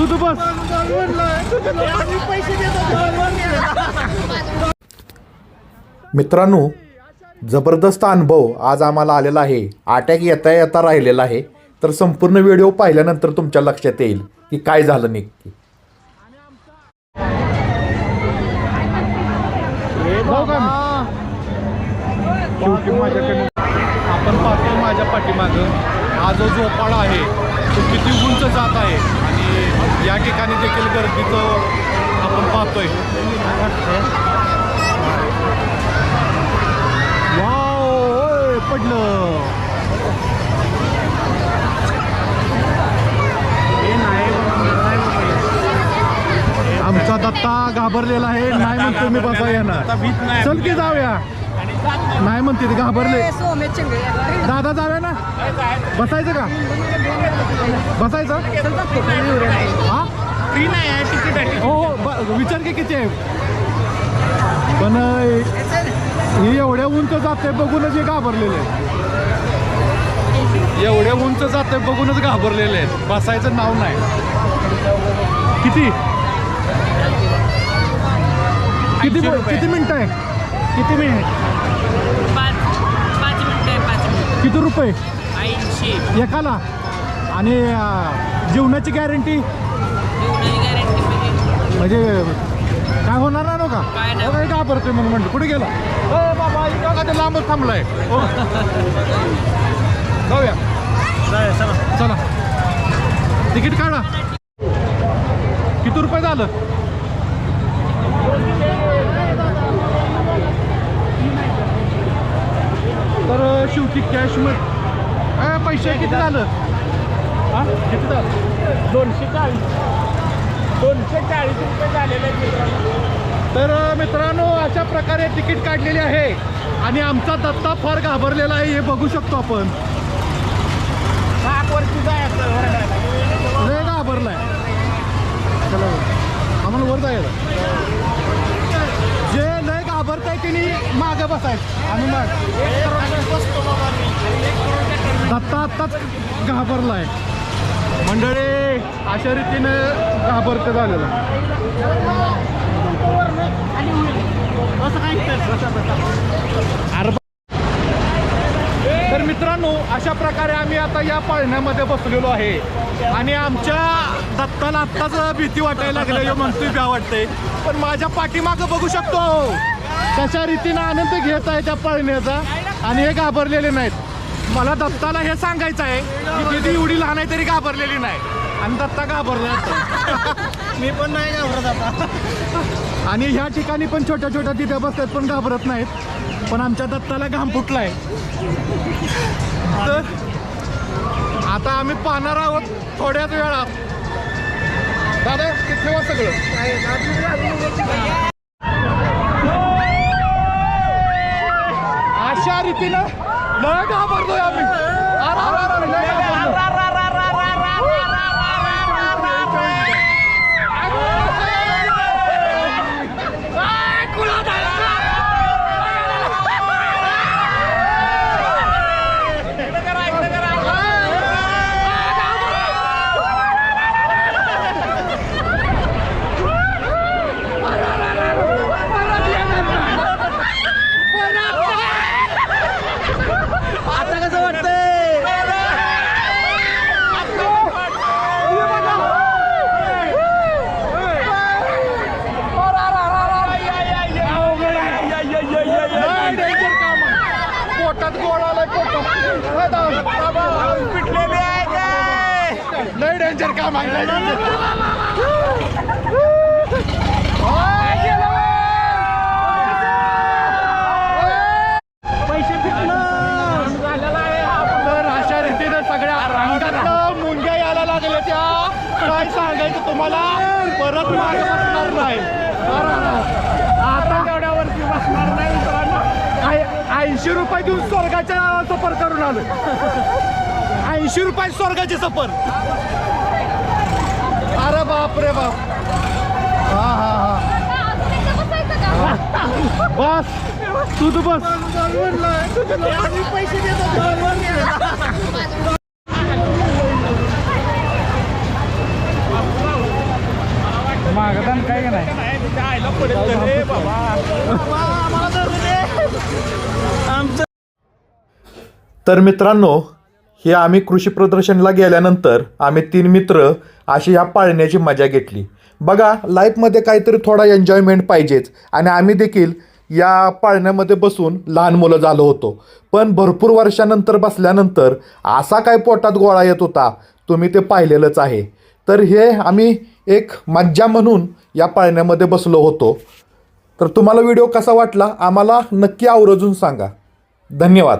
तू बस. मित्रांनो, जबरदस्त अनुभव आज आम्हाला आलेला आहे. अटॅक येता येता राहिलेला आहे. तर संपूर्ण व्हिडिओ पाहिल्यानंतर तुमच्या लक्षात येईल की काय झालं नक्की. आपण पाहतोय माझ्या पाठीमागं हा जो झोपाळा आहे तो किती उंच जात आहे आणि या ठिकाणी देखील गर्दीचं आपण पाहतोय. वाव, पडलं. आमचा दत्ता घाबरलेला आहे. नाही म्हणतो मी बसा येणार. चल की जाऊया. नाही म्हणते ते घाबरले. दादा जाऊया ना. बसायचं का? बसायचं हा फ्री नाही आहे तिकीट आहे. हो विचार की किती आहे. पण हे एवढ्या उंच जाते बघूनच हे घाबरलेले आहेत. एवढ्या उंच जाते बघूनच घाबरलेले आहेत. बसायचं नाव नाही. किती किती किती मिनिटं आहे? किती मिनिट? 5 मिनिटं. किती रुपये? 80. एकाला. आणि जीवनाची गॅरंटी म्हणजे काय होणार नाही का? काय घाबरतोय म्हणून म्हणतो. कुठे गेला बाबा? का ते लांबच थांबलाय. जाऊया चला. तिकीट काढा. किती रुपये झालं? तर शेवटी कॅश मध्ये पैसे किती झालं? हा किती झालं? 240 रुपये झालेले आहेत. तर मित्रांनो, अशा प्रकारे तिकीट काढलेले आहे आणि आमचा दत्ता फार घाबरलेला आहे. हे बघू शकतो आपण. 7 वर्षी जायचं लय घाबरलाय. चला आम्हाला वर जायचं. जे लय घाबरताय की नाही मागं बसायचं. आम्ही माग दत्ता आत्ताच घाबरलाय. मंडळी अशा रीतीनं घाबरतं झालेलं. तर मित्रांनो, अशा प्रकारे आम्ही आता या पाळण्यामध्ये बसलेलो आहे आणि आमच्या दत्ताला आत्ताच भीती वाटायला लागली. म्हणतोय भ्या वाटतंय. पण माझ्या पाठीमागं बघू शकतो कशा रीतीनं आनंद घेत आहे त्या पाळण्याचा आणि हे घाबरलेले नाहीत. मला दत्ताला हे सांगायचं आहे की दीदी एवढी लहान आहे तरी घाबरलेली नाही आणि दत्ता घाबरला. मी पण नाही घाबरत आता. आणि ह्या ठिकाणी पण छोट्या छोट्या तिथे बसतात पण घाबरत नाहीत. पण आमच्या दत्ताला घाम फुटलाय. तर आता आम्ही पाहणार आहोत थोड्याच वेळात. दादा ठेवा सगळं. अशा रीतीनं लय घाबरतोय आम्ही. पोटात गोळ आलाय. पिटलेले आहे. लय डेंजर काम आहे. पैसे फिटलं झालेला आहे. तर अशा रीतीने सगळ्या अंगात मुंग्या यायला लागल्या. त्या काय सांगायचं तुम्हाला. परत मागे बसणार नाही. आता तेवढ्यावरती बसणार नाही. 80 रुपये देऊन स्वर्गाच्या सफर करून आलो. 80 रुपये स्वर्गाची सफर. अरे बाप रे बाप. हा हा हा बस. तू बस. पैसे देतो. तर मित्रांनो, हे आम्ही कृषी प्रदर्शनला गेल्यानंतर आम्ही 3 मित्र अशी ह्या पाळण्याची मजा घेतली. बघा, लाईफमध्ये काहीतरी थोडा एन्जॉयमेंट पाहिजेच आणि आम्ही देखील या पाळण्यामध्ये बसून लहान मुलं झालो होतो. पण भरपूर वर्षानंतर बसल्यानंतर असा काय पोटात गोळा येत होता, तुम्ही ते पाहिलेलंच आहे. तर हे आम्ही एक मज्जा म्हणून या पाळण्यामध्ये बसलो होतो. तर तुम्हाला व्हिडिओ कसा वाटला आम्हाला नक्की आवर्जून सांगा. धन्यवाद.